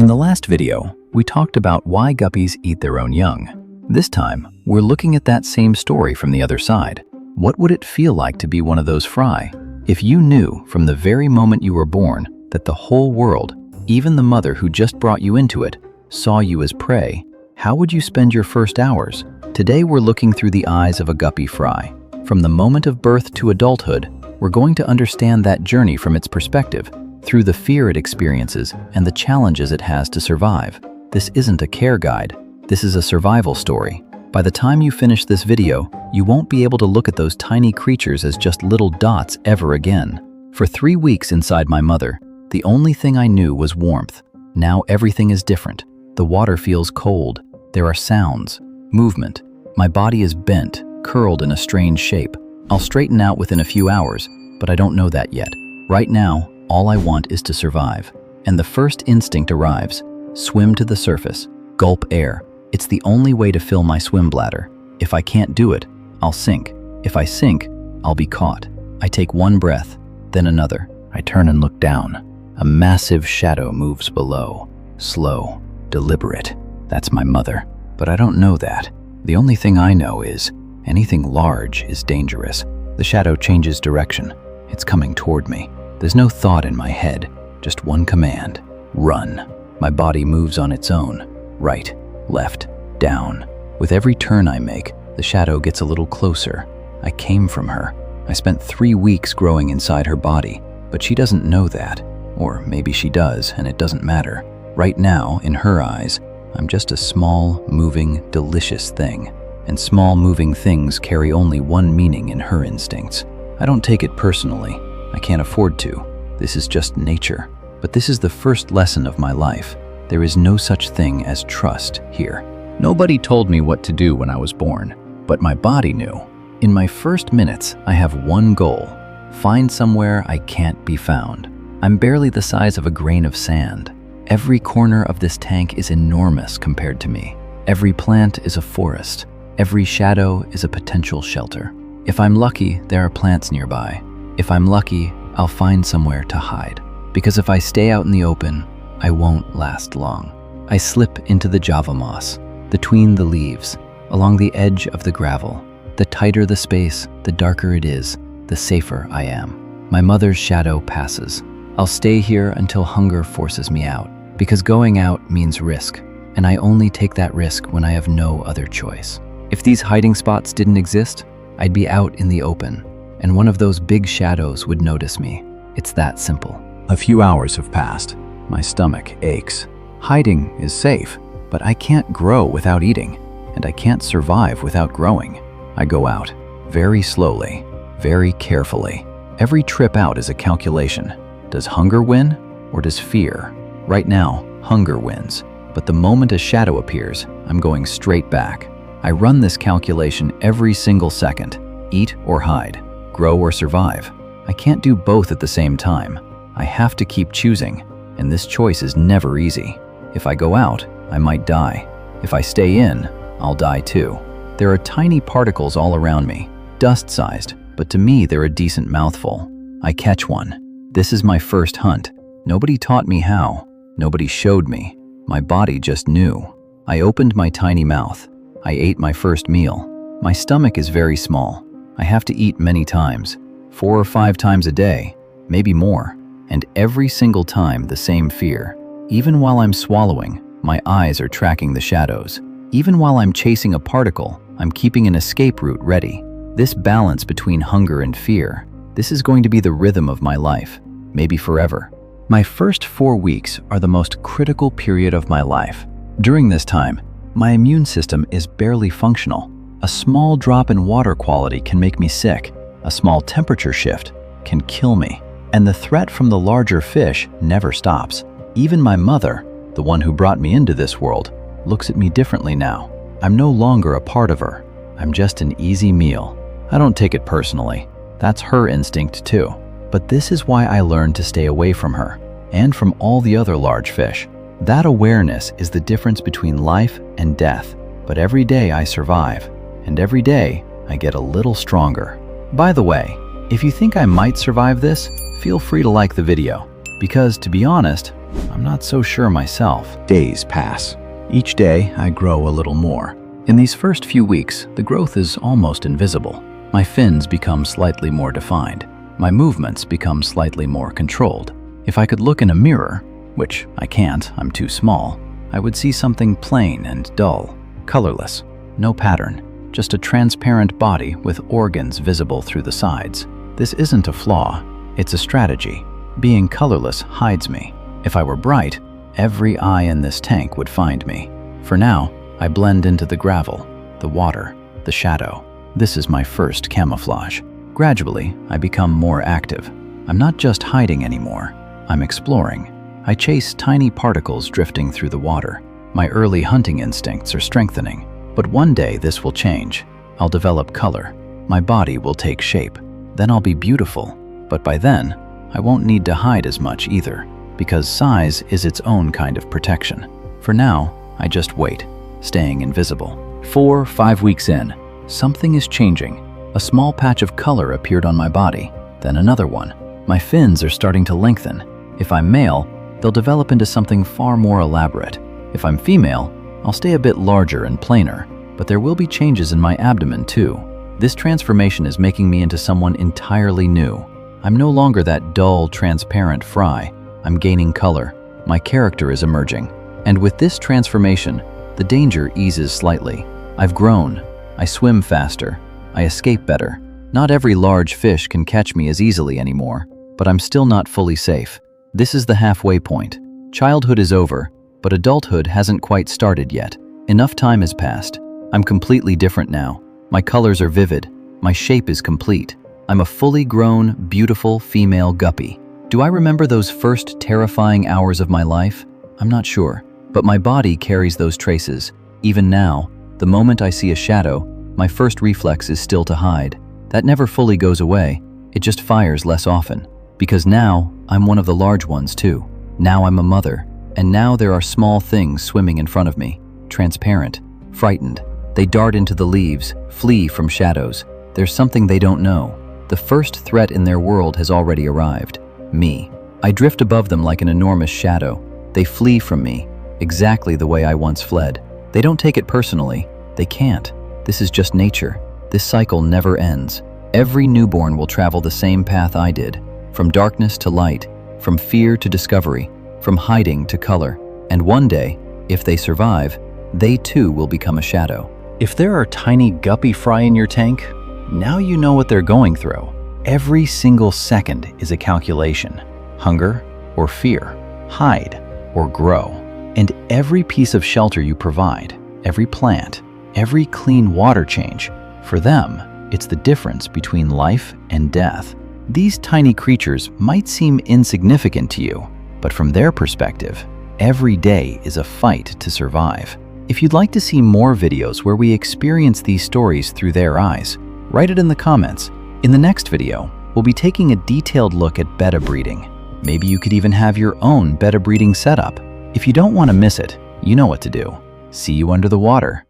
the last video, we talked about why guppies eat their own young. This time, we're looking at that same story from the other side. What would it feel like to be one of those fry? If you knew from the very moment you were born that the whole world, even the mother who just brought you into it, saw you as prey, how would you spend your first hours? Today we're looking through the eyes of a guppy fry. From the moment of birth to adulthood, we're going to understand that journey from its perspective, through the fear it experiences and the challenges it has to survive. This isn't a care guide. This is a survival story. By the time you finish this video, you won't be able to look at those tiny creatures as just little dots ever again. For 3 weeks inside my mother, the only thing I knew was warmth. Now everything is different. The water feels cold. There are sounds, movement. My body is bent, curled in a strange shape. I'll straighten out within a few hours, but I don't know that yet. Right now, all I want is to survive. And the first instinct arrives. Swim to the surface. Gulp air. It's the only way to fill my swim bladder. If I can't do it, I'll sink. If I sink, I'll be caught. I take one breath, then another. I turn and look down. A massive shadow moves below. Slow, deliberate. That's my mother. But I don't know that. The only thing I know is anything large is dangerous. The shadow changes direction. It's coming toward me. There's no thought in my head, just one command: run. My body moves on its own. Right, left, down. With every turn I make, the shadow gets a little closer. I came from her. I spent 3 weeks growing inside her body, but she doesn't know that. Or maybe she does, and it doesn't matter. Right now, in her eyes, I'm just a small, moving, delicious thing. And small, moving things carry only one meaning in her instincts. I don't take it personally. I can't afford to. This is just nature. But this is the first lesson of my life. There is no such thing as trust here. Nobody told me what to do when I was born, but my body knew. In my first minutes, I have one goal: find somewhere I can't be found. I'm barely the size of a grain of sand. Every corner of this tank is enormous compared to me. Every plant is a forest. Every shadow is a potential shelter. If I'm lucky, there are plants nearby. If I'm lucky, I'll find somewhere to hide. Because if I stay out in the open, I won't last long. I slip into the java moss, between the leaves, along the edge of the gravel. The tighter the space, the darker it is, the safer I am. My mother's shadow passes. I'll stay here until hunger forces me out, because going out means risk, and I only take that risk when I have no other choice. If these hiding spots didn't exist, I'd be out in the open, and one of those big shadows would notice me. It's that simple. A few hours have passed. My stomach aches. Hiding is safe, but I can't grow without eating, and I can't survive without growing. I go out, very slowly, very carefully. Every trip out is a calculation. Does hunger win, or does fear? Right now, hunger wins, but the moment a shadow appears, I'm going straight back. I run this calculation every single second. Eat or hide, grow or survive. I can't do both at the same time. I have to keep choosing, and this choice is never easy. If I go out, I might die. If I stay in, I'll die too. There are tiny particles all around me, dust-sized, but to me they're a decent mouthful. I catch one. This is my first hunt. Nobody taught me how. Nobody showed me. My body just knew. I opened my tiny mouth. I ate my first meal. My stomach is very small. I have to eat many times, 4 or 5 times a day, maybe more. And every single time the same fear. Even while I'm swallowing, my eyes are tracking the shadows. Even while I'm chasing a particle, I'm keeping an escape route ready. This balance between hunger and fear, this is going to be the rhythm of my life, maybe forever. My first 4 weeks are the most critical period of my life. During this time, my immune system is barely functional. A small drop in water quality can make me sick. A small temperature shift can kill me. And the threat from the larger fish never stops. Even my mother, the one who brought me into this world, looks at me differently now. I'm no longer a part of her. I'm just an easy meal. I don't take it personally. That's her instinct too. But this is why I learned to stay away from her, and from all the other large fish. That awareness is the difference between life and death. But every day I survive, and every day I get a little stronger. By the way, if you think I might survive this, feel free to like the video, because to be honest, I'm not so sure myself. Days pass. Each day, I grow a little more. In these first few weeks, the growth is almost invisible. My fins become slightly more defined. My movements become slightly more controlled. If I could look in a mirror, which I can't, I'm too small, I would see something plain and dull, colorless, no pattern, just a transparent body with organs visible through the sides. This isn't a flaw, it's a strategy. Being colorless hides me. If I were bright, every eye in this tank would find me. For now, I blend into the gravel, the water, the shadow. This is my first camouflage. Gradually, I become more active. I'm not just hiding anymore, I'm exploring. I chase tiny particles drifting through the water. My early hunting instincts are strengthening. But one day this will change. I'll develop color. My body will take shape. Then I'll be beautiful. But by then, I won't need to hide as much either, because size is its own kind of protection. For now, I just wait, staying invisible. 4 or 5 weeks in, something is changing. A small patch of color appeared on my body, then another one. My fins are starting to lengthen. If I'm male, they'll develop into something far more elaborate. If I'm female, I'll stay a bit larger and plainer, but there will be changes in my abdomen too. This transformation is making me into someone entirely new. I'm no longer that dull, transparent fry. I'm gaining color. My character is emerging. And with this transformation, the danger eases slightly. I've grown. I swim faster. I escape better. Not every large fish can catch me as easily anymore, but I'm still not fully safe. This is the halfway point. Childhood is over, but adulthood hasn't quite started yet. Enough time has passed. I'm completely different now. My colors are vivid. My shape is complete. I'm a fully grown, beautiful female guppy. Do I remember those first terrifying hours of my life? I'm not sure, but my body carries those traces. Even now, the moment I see a shadow, my first reflex is still to hide. That never fully goes away. It just fires less often. Because now, I'm one of the large ones too. Now I'm a mother. And now there are small things swimming in front of me. Transparent, frightened. They dart into the leaves, flee from shadows. There's something they don't know. The first threat in their world has already arrived. Me. I drift above them like an enormous shadow. They flee from me, exactly the way I once fled. They don't take it personally. They can't. This is just nature. This cycle never ends. Every newborn will travel the same path I did. From darkness to light, from fear to discovery, from hiding to color. And one day, if they survive, they too will become a shadow. If there are tiny guppy fry in your tank, now you know what they're going through. Every single second is a calculation. Hunger or fear, hide or grow. And every piece of shelter you provide, every plant, every clean water change, for them, it's the difference between life and death. These tiny creatures might seem insignificant to you, but from their perspective, every day is a fight to survive. If you'd like to see more videos where we experience these stories through their eyes, write it in the comments. In the next video, we'll be taking a detailed look at betta breeding. Maybe you could even have your own betta breeding setup. If you don't want to miss it, you know what to do. See you under the water.